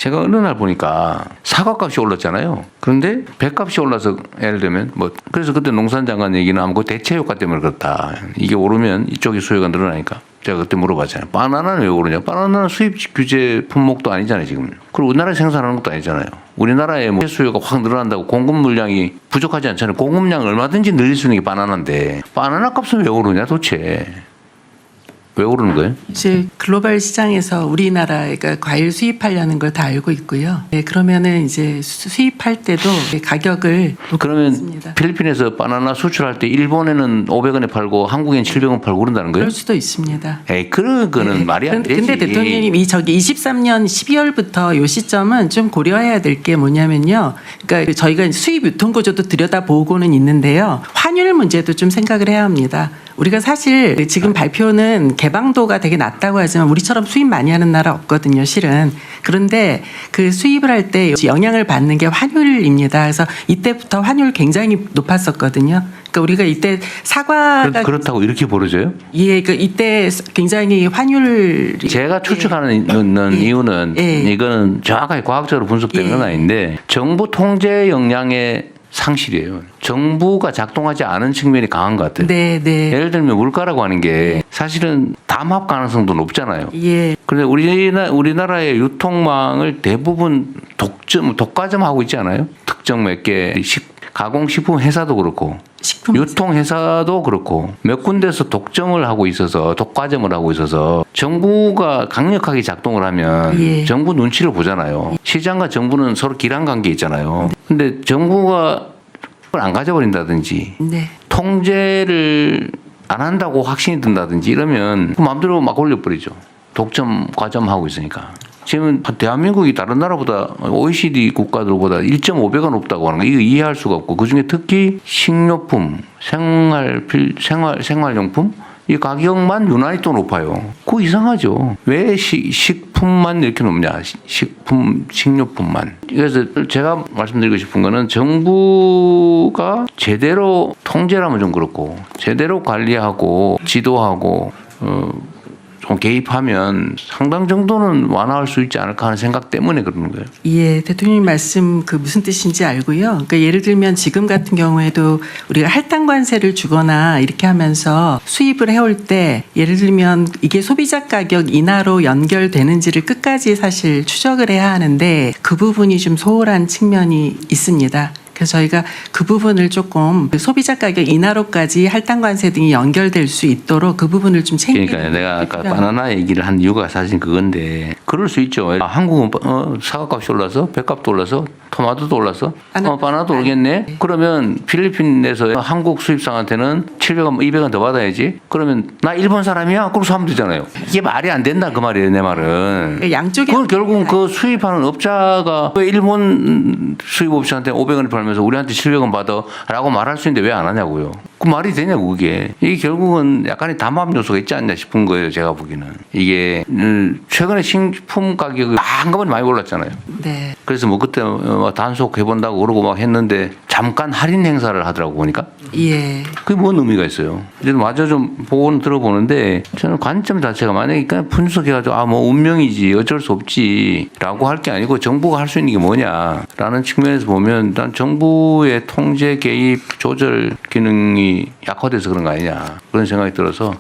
제가 어느 날 보니까 사과값이 올랐잖아요. 그런데 배값이 올라서 예를 들면 그래서 그때 농산장관 얘기는 아마 그 대체 효과 때문에 그렇다. 이게 오르면 이쪽이 수요가 늘어나니까. 제가 그때 물어봤잖아요. 바나나는 왜 오르냐? 바나나는 수입 규제 품목도 아니잖아요, 지금. 그리고 우리나라에 생산하는 것도 아니잖아요. 우리나라의 수요가 확 늘어난다고 공급 물량이 부족하지 않잖아요. 공급량을 얼마든지 늘릴 수 있는 게 바나나인데 바나나 값은 왜 오르냐, 도대체. 왜 오르는 거예요? 이제 글로벌 시장에서 우리나라가 과일 수입하려는 걸 다 알고 있고요. 네, 그러면은 이제 수입할 때도 가격을 그러면 높였습니다. 필리핀에서 바나나 수출할 때 일본에는 500원에 팔고 한국엔 700원 팔고 그런다는 거예요? 그럴 수도 있습니다. 에이, 그런 거는 말이 안 되지. 근데 대통령님 이 23년 12월부터 요 시점은 좀 고려해야 될 게 뭐냐면요. 그러니까 저희가 수입 유통 구조도 들여다보고는 있는데요. 환율 문제도 좀 생각을 해야 합니다. 우리가 사실 지금 발표는 개방도가 되게 낮다고 하지만 우리처럼 수입 많이 하는 나라 없거든요, 실은. 그런데 그 수입을 할 때 영향을 받는 게 환율입니다. 그래서 이때부터 환율 굉장히 높았었거든요. 그러니까 우리가 이때 사과가 그렇다고 이렇게 벌어져요? 예, 그 이때 굉장히 환율 제가 추측하는 이유는 이거는 정확하게 과학적으로 분석되는 건 아닌데 정부 통제 역량의 상실이에요. 정부가 작동하지 않은 측면이 강한 것 같아요. 네, 네. 예를 들면 물가라고 하는 게 사실은 담합 가능성도 높잖아요. 예. 그런데 우리나라의 유통망을 대부분 독과점하고 있지 않아요? 특정 몇 개 가공식품 회사도 그렇고 유통회사도 그렇고 몇 군데서 독점을 하고 있어서 독과점을 하고 있어서 정부가 강력하게 작동을 하면 정부 눈치를 보잖아요. 시장과 정부는 서로 기란 관계 있잖아요. 근데 정부가 안 가져버린다든지 통제를 안 한다고 확신이 든다든지 이러면 마음대로 막 올려버리죠. 독점 과점하고 있으니까. 지금 대한민국이 다른 나라보다 OECD 국가들보다 1.5배가 높다고 하는 거 이거 이해할 수가 없고 그중에 특히 식료품, 생활용품 이 가격만 유난히 또 높아요. 그거 이상하죠. 왜 식품만 이렇게 높냐? 식료품만. 그래서 제가 말씀드리고 싶은 거는 정부가 제대로 통제라면 좀 그렇고 제대로 관리하고 지도하고 좀 개입하면 상당 정도는 완화할 수 있지 않을까 하는 생각 때문에 그러는 거예요. 예, 대통령님 말씀 그 무슨 뜻인지 알고요. 그러니까 예를 들면 지금 같은 경우에도 우리가 할당 관세를 주거나 이렇게 하면서 수입을 해올 때 예를 들면 이게 소비자 가격 인하로 연결되는지를 끝까지 사실 추적을 해야 하는데 그 부분이 좀 소홀한 측면이 있습니다. 그래서 저희가 그 부분을 조금 소비자 가격 인하로까지 할당 관세 등이 연결될 수 있도록 그 부분을 좀 챙기는. 그러니까 내가 아까 바나나 얘기를 한 이유가 사실 그건데 그럴 수 있죠. 한국은 사과값이 올라서 배값도 올라서 토마토도 올라서 바나나도 오르겠네. 그러면 필리핀에서 한국 수입상한테는 700원, 200원 더 받아야지. 그러면 나 일본 사람이야? 그러고 하면 되잖아요. 이게 말이 안 된다 그 말이에요, 내 말은. 양쪽에 그건 결국은 그 수입하는 업자가 왜 일본 수입업자한테 500원을 팔면서 우리한테 700원 받아라고 말할 수 있는데 왜 안 하냐고요. 그 말이 되냐고 그게. 이게 결국은 약간의 담합 요소가 있지 않냐 싶은 거예요, 제가 보기에는. 이게 최근에 식품 가격이 한꺼번에 많이 올랐잖아요. 네. 그래서 그때 단속 해본다고 그러고 막 했는데 잠깐 할인 행사를 하더라고 보니까. 예. 그게 뭔 의미가 있어요. 이제 마저 좀 보고는 들어보는데 저는 관점 자체가 만약에 그냥 분석해가지고 뭐 운명이지 어쩔 수 없지라고 할 게 아니고 정부가 할 수 있는 게 뭐냐라는 측면에서 보면 일단 정부의 통제 개입 조절 기능이 약화돼서 그런 거 아니냐 그런 생각이 들어서